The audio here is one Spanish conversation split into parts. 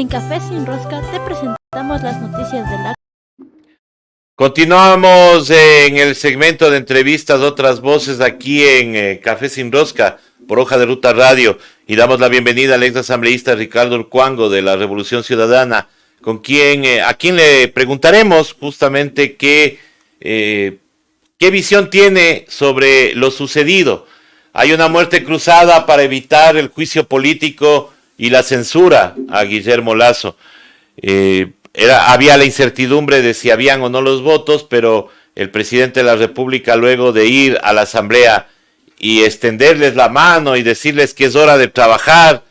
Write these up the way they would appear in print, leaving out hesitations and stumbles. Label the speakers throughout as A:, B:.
A: En Café Sin Rosca te presentamos las noticias de la...
B: Continuamos en el segmento de entrevistas Otras Voces aquí en Café Sin Rosca por Hoja de Ruta Radio y damos la bienvenida al ex asambleísta Ricardo Urcuango de la Revolución Ciudadana, con quien a quien le preguntaremos justamente qué visión tiene sobre lo sucedido. Hay una muerte cruzada para evitar el juicio político y la censura a Guillermo Lasso. Había la incertidumbre de si habían o no los votos, pero el presidente de la República, luego de ir a la Asamblea y extenderles la mano y decirles que es hora de trabajar,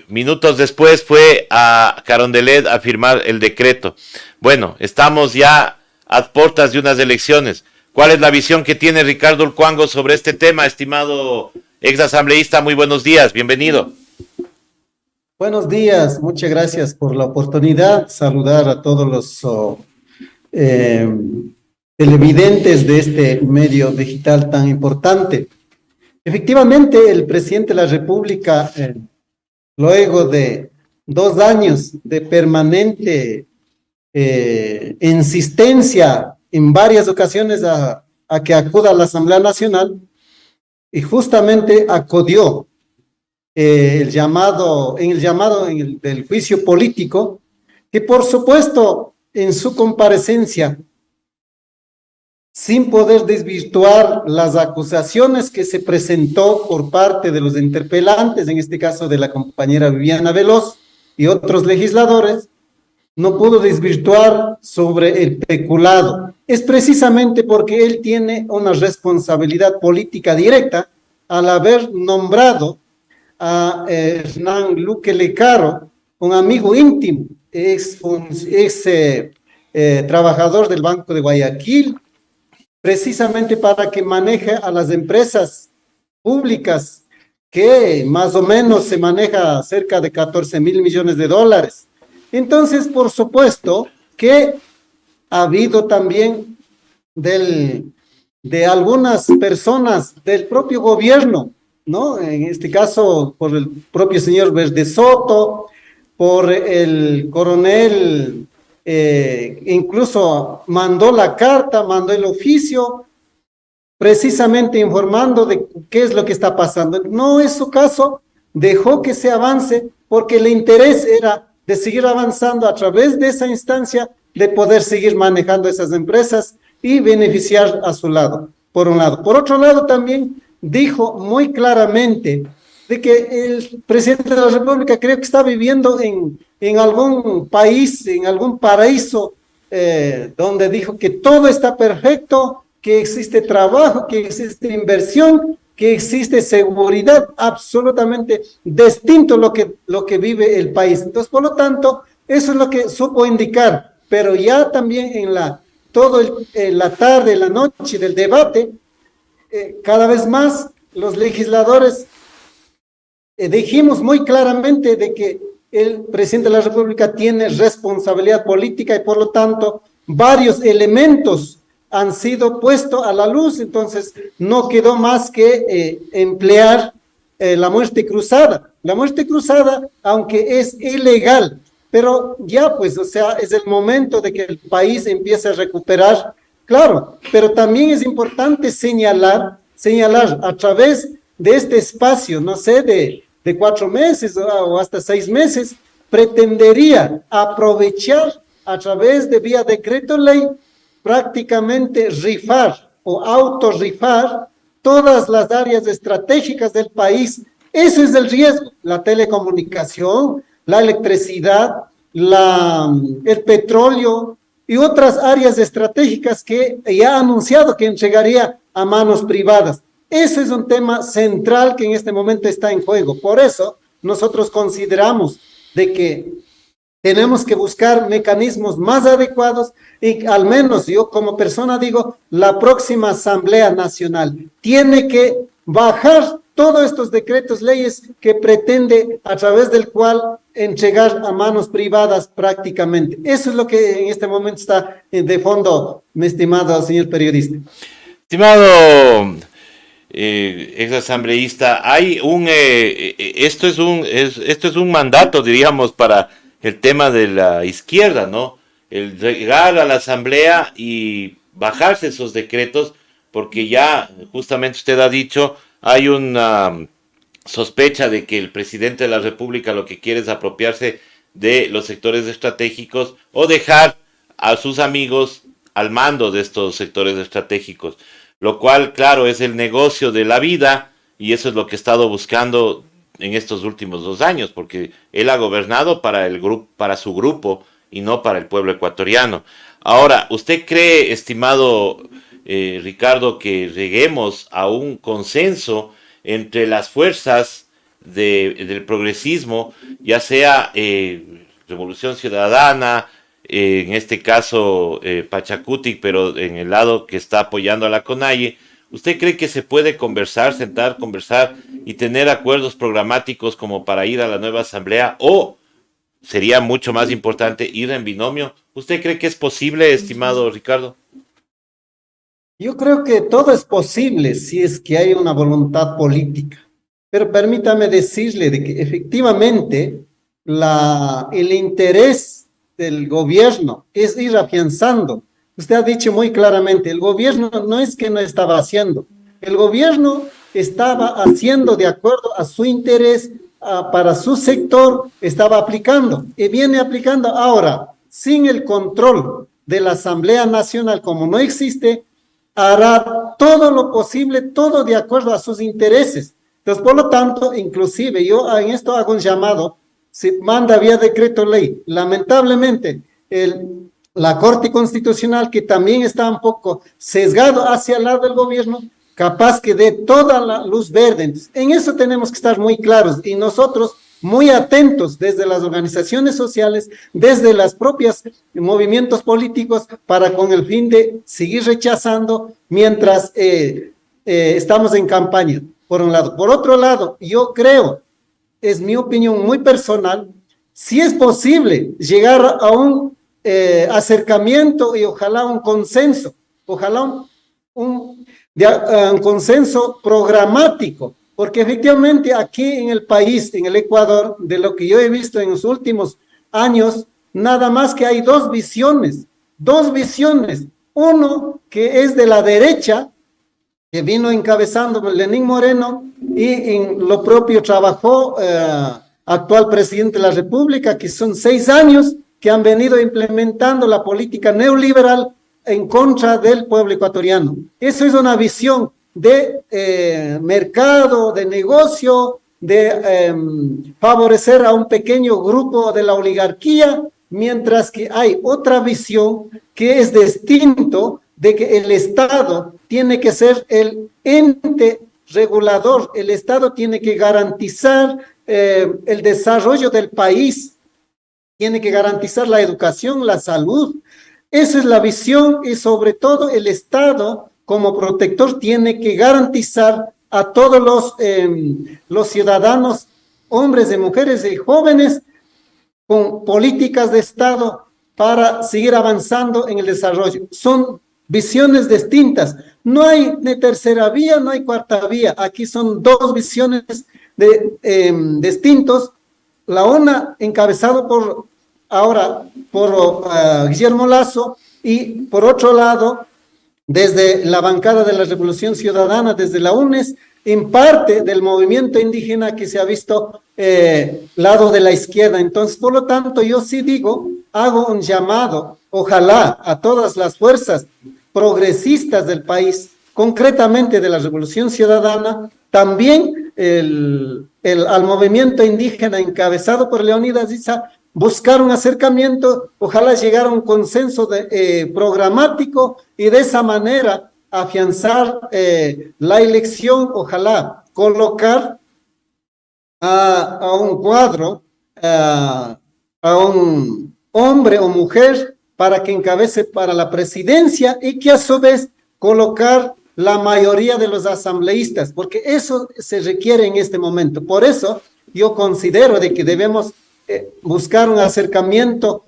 B: minutos después fue a Carondelet a firmar el decreto. Bueno, estamos ya a puertas de unas elecciones. ¿Cuál es la visión que tiene Ricardo Urcuango sobre este tema, estimado ex asambleísta? Muy buenos días, bienvenido.
C: Buenos días, muchas gracias por la oportunidad. Saludar a todos los televidentes de este medio digital tan importante. Efectivamente, el presidente de la República, luego de 2 años de permanente insistencia en varias ocasiones a que acuda a la Asamblea Nacional, y justamente acudió en el llamado del juicio político, que por supuesto en su comparecencia, sin poder desvirtuar las acusaciones que se presentó por parte de los interpelantes, en este caso de la compañera Viviana Veloz y otros legisladores, no pudo desvirtuar sobre el peculado. Es precisamente porque él tiene una responsabilidad política directa al haber nombrado a Hernán Luque Lecaro, un amigo íntimo, ex trabajador del Banco de Guayaquil, precisamente para que maneje a las empresas públicas, que más o menos se maneja cerca de 14,000 millones de dólares. Entonces, por supuesto que ha habido también de algunas personas del propio gobierno, ¿no? En este caso, por el propio señor Verde Soto, por el coronel, incluso mandó la carta, mandó el oficio, precisamente informando de qué es lo que está pasando. No es su caso, dejó que se avance porque el interés era de seguir avanzando a través de esa instancia, de poder seguir manejando esas empresas y beneficiar a su lado, por un lado. Por otro lado, también dijo muy claramente de que el presidente de la República creo que está viviendo en algún país, en algún paraíso, donde dijo que todo está perfecto, que existe trabajo, que existe inversión, que existe seguridad, absolutamente distinto lo que vive el país. Entonces, por lo tanto, eso es lo que supo indicar, pero ya también en la tarde, la noche del debate, cada vez más los legisladores dijimos muy claramente de que el presidente de la República tiene responsabilidad política y por lo tanto varios elementos han sido puestos a la luz. Entonces no quedó más que emplear la muerte cruzada. La muerte cruzada, aunque es ilegal, pero ya pues, o sea, es el momento de que el país empiece a recuperar, claro, pero también es importante señalar a través de este espacio, no sé, de 4 meses o hasta 6 meses, pretendería aprovechar a través de vía decreto ley prácticamente rifar o autorrifar todas las áreas estratégicas del país. Eso es el riesgo, la telecomunicación, la electricidad, el petróleo y otras áreas estratégicas que ya ha anunciado que entregaría a manos privadas. Ese es un tema central que en este momento está en juego. Por eso nosotros consideramos de que tenemos que buscar mecanismos más adecuados y al menos yo como persona digo, la próxima Asamblea Nacional tiene que bajar todos estos decretos, leyes que pretende a través del cual entregar a manos privadas prácticamente. Eso es lo que en este momento está de fondo, mi estimado señor periodista.
B: Estimado ex asambleísta, hay esto es un mandato, diríamos, para el tema de la izquierda, ¿no? El llegar a la asamblea y bajarse esos decretos, porque ya, justamente usted ha dicho, hay una sospecha de que el presidente de la República lo que quiere es apropiarse de los sectores estratégicos o dejar a sus amigos al mando de estos sectores estratégicos, lo cual, claro, es el negocio de la vida y eso es lo que ha estado buscando en estos últimos 2 años, porque él ha gobernado para el grupo, para su grupo y no para el pueblo ecuatoriano. Ahora, ¿usted cree, estimado Ricardo, que lleguemos a un consenso entre las fuerzas del progresismo, ya sea Revolución Ciudadana, en este caso Pachacuti, pero en el lado que está apoyando a la CONAIE? ¿Usted cree que se puede conversar, sentar, conversar y tener acuerdos programáticos como para ir a la nueva asamblea? ¿O sería mucho más importante ir en binomio? ¿Usted cree que es posible, estimado Ricardo?
C: Yo creo que todo es posible si es que hay una voluntad política. Pero permítame decirle de que efectivamente el interés del gobierno es ir afianzando. Usted ha dicho muy claramente, el gobierno no es que no estaba haciendo, el gobierno estaba haciendo de acuerdo a su interés, para su sector, estaba aplicando y viene aplicando. Ahora, sin el control de la Asamblea Nacional, como no existe, hará todo lo posible, todo de acuerdo a sus intereses. Entonces, por lo tanto, inclusive yo en esto hago un llamado, se manda vía decreto ley. Lamentablemente, la Corte Constitucional, que también está un poco sesgado hacia el lado del gobierno, capaz que dé toda la luz verde. Entonces, en eso tenemos que estar muy claros y nosotros muy atentos desde las organizaciones sociales, desde las propias movimientos políticos, para con el fin de seguir rechazando mientras estamos en campaña, por un lado. Por otro lado, yo creo, es mi opinión muy personal, si es posible llegar a un acercamiento y ojalá un consenso, ojalá un consenso programático, porque efectivamente aquí en el país, en el Ecuador, de lo que yo he visto en los últimos años, nada más que hay dos visiones, uno que es de la derecha, que vino encabezando Lenín Moreno, y en lo propio trabajó actual presidente de la República, que son 6 años que han venido implementando la política neoliberal en contra del pueblo ecuatoriano. Eso es una visión de mercado, de negocio, de favorecer a un pequeño grupo de la oligarquía, mientras que hay otra visión que es distinto, de que el Estado tiene que ser el ente regulador, el Estado tiene que garantizar el desarrollo del país, tiene que garantizar la educación, la salud. Esa es la visión, y sobre todo el Estado como protector tiene que garantizar a todos los ciudadanos, hombres y mujeres y jóvenes, con políticas de Estado para seguir avanzando en el desarrollo. Son visiones distintas. No hay ni tercera vía, no hay cuarta vía. Aquí son dos visiones distintos. La una encabezado por Guillermo Lasso, y por otro lado, desde la bancada de la Revolución Ciudadana, desde la UNES, en parte del movimiento indígena que se ha visto lado de la izquierda. Entonces, por lo tanto, yo sí digo, hago un llamado, ojalá a todas las fuerzas progresistas del país, concretamente de la Revolución Ciudadana, también al movimiento indígena encabezado por Leonidas Issa, buscar un acercamiento, ojalá llegar a un consenso programático, y de esa manera afianzar la elección, ojalá colocar a un cuadro, a un hombre o mujer para que encabece para la presidencia, y que a su vez colocar la mayoría de los asambleístas, porque eso se requiere en este momento. Por eso yo considero de que debemos buscar un acercamiento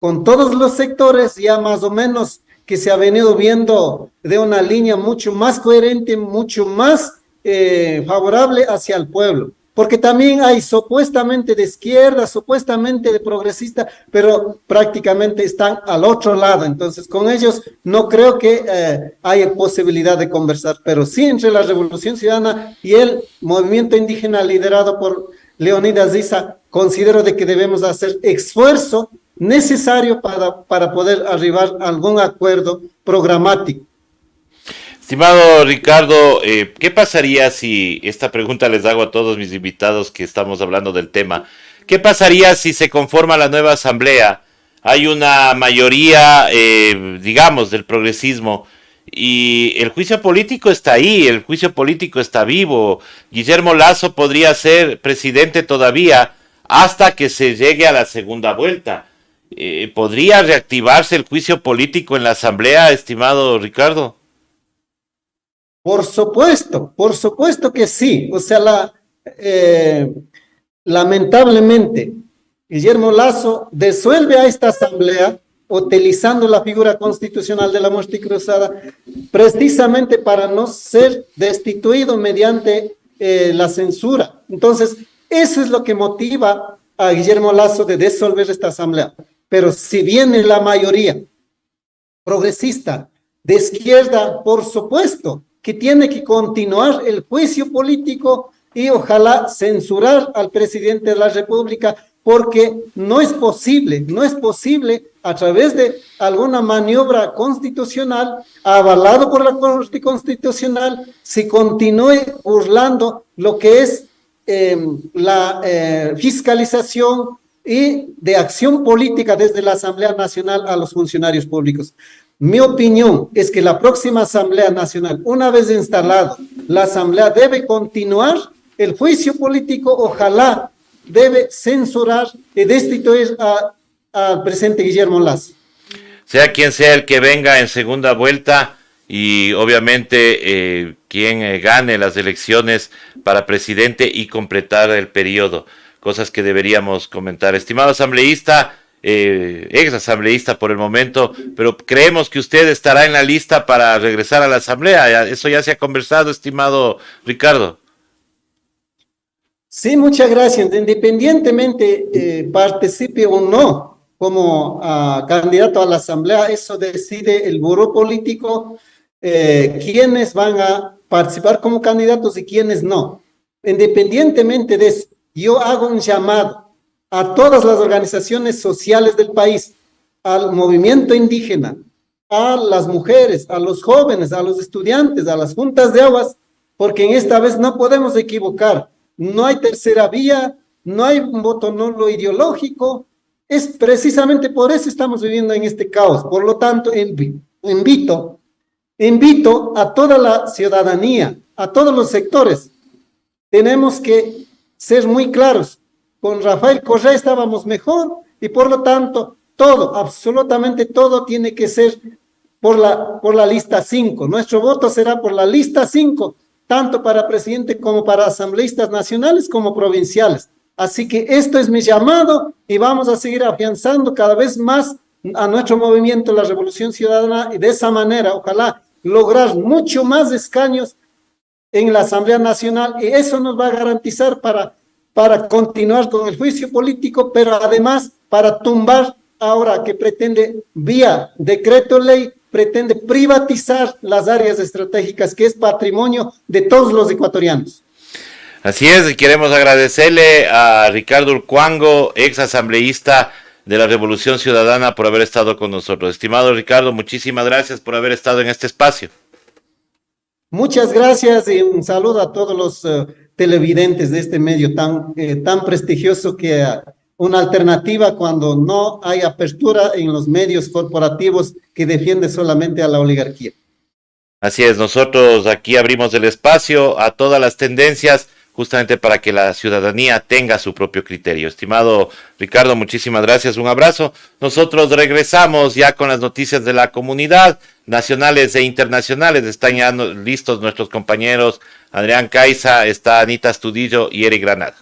C: con todos los sectores, ya más o menos que se ha venido viendo de una línea mucho más coherente, mucho más favorable hacia el pueblo, porque también hay supuestamente de izquierda, supuestamente de progresista, pero prácticamente están al otro lado. Entonces, con ellos no creo que haya posibilidad de conversar, pero sí entre la Revolución Ciudadana y el movimiento indígena liderado por Leonidas Issa, considero de que debemos hacer esfuerzo necesario para poder arribar a algún acuerdo programático.
B: Estimado Ricardo, ¿qué pasaría si, esta pregunta les hago a todos mis invitados que estamos hablando del tema, qué pasaría si se conforma la nueva asamblea, hay una mayoría, digamos, del progresismo, y el juicio político está ahí, el juicio político está vivo, Guillermo Lasso podría ser presidente todavía hasta que se llegue a la segunda vuelta? ¿Podría reactivarse el juicio político en la asamblea, estimado Ricardo?
C: Por supuesto que sí. O sea, lamentablemente, Guillermo Lasso disuelve a esta asamblea utilizando la figura constitucional de la muerte cruzada, precisamente para no ser destituido mediante la censura. Entonces, eso es lo que motiva a Guillermo Lasso de disolver esta asamblea. Pero si viene la mayoría progresista de izquierda, por supuesto que tiene que continuar el juicio político y ojalá censurar al presidente de la República, porque no es posible a través de alguna maniobra constitucional, avalado por la Corte Constitucional, si continúe burlando lo que es la fiscalización y de acción política desde la Asamblea Nacional a los funcionarios públicos. Mi opinión es que la próxima Asamblea Nacional, una vez instalado, la Asamblea debe continuar el juicio político, ojalá debe censurar y destituir al presidente Guillermo Lasso.
B: Sea quien sea el que venga en segunda vuelta y obviamente quien gane las elecciones para presidente y completar el periodo, cosas que deberíamos comentar. Estimado asambleísta, ex asambleísta por el momento, pero creemos que usted estará en la lista para regresar a la asamblea. Eso ya se ha conversado, estimado Ricardo.
C: Sí, muchas gracias. Independientemente participe o no como candidato a la asamblea, eso decide el buró político, quiénes van a participar como candidatos y quiénes no. Independientemente de eso, yo hago un llamado a todas las organizaciones sociales del país, al movimiento indígena, a las mujeres, a los jóvenes, a los estudiantes, a las juntas de aguas, porque en esta vez no podemos equivocar. No hay tercera vía, no hay un voto nulo ideológico. Es precisamente por eso estamos viviendo en este caos. Por lo tanto, invito a toda la ciudadanía, a todos los sectores. Tenemos que ser muy claros. Con Rafael Correa estábamos mejor y por lo tanto todo, absolutamente todo tiene que ser por la lista 5. Nuestro voto será por la lista 5, tanto para presidente como para asambleístas nacionales como provinciales. Así que esto es mi llamado y vamos a seguir afianzando cada vez más a nuestro movimiento, la Revolución Ciudadana, y de esa manera, ojalá, lograr mucho más escaños en la Asamblea Nacional, y eso nos va a garantizar para continuar con el juicio político, pero además para tumbar ahora que pretende, vía decreto ley, pretende privatizar las áreas estratégicas, que es patrimonio de todos los ecuatorianos.
B: Así es, y queremos agradecerle a Ricardo Urcuango, ex asambleísta de la Revolución Ciudadana, por haber estado con nosotros. Estimado Ricardo, muchísimas gracias por haber estado en este espacio.
C: Muchas gracias y un saludo a todos los televidentes de este medio tan prestigioso, que una alternativa cuando no hay apertura en los medios corporativos que defiende solamente a la oligarquía.
B: Así es, nosotros aquí abrimos el espacio a todas las tendencias, justamente para que la ciudadanía tenga su propio criterio. Estimado Ricardo, muchísimas gracias, un abrazo. Nosotros regresamos ya con las noticias de la comunidad, nacionales e internacionales. Están ya listos nuestros compañeros Adrián Caiza, está Anita Astudillo y Eric Granada.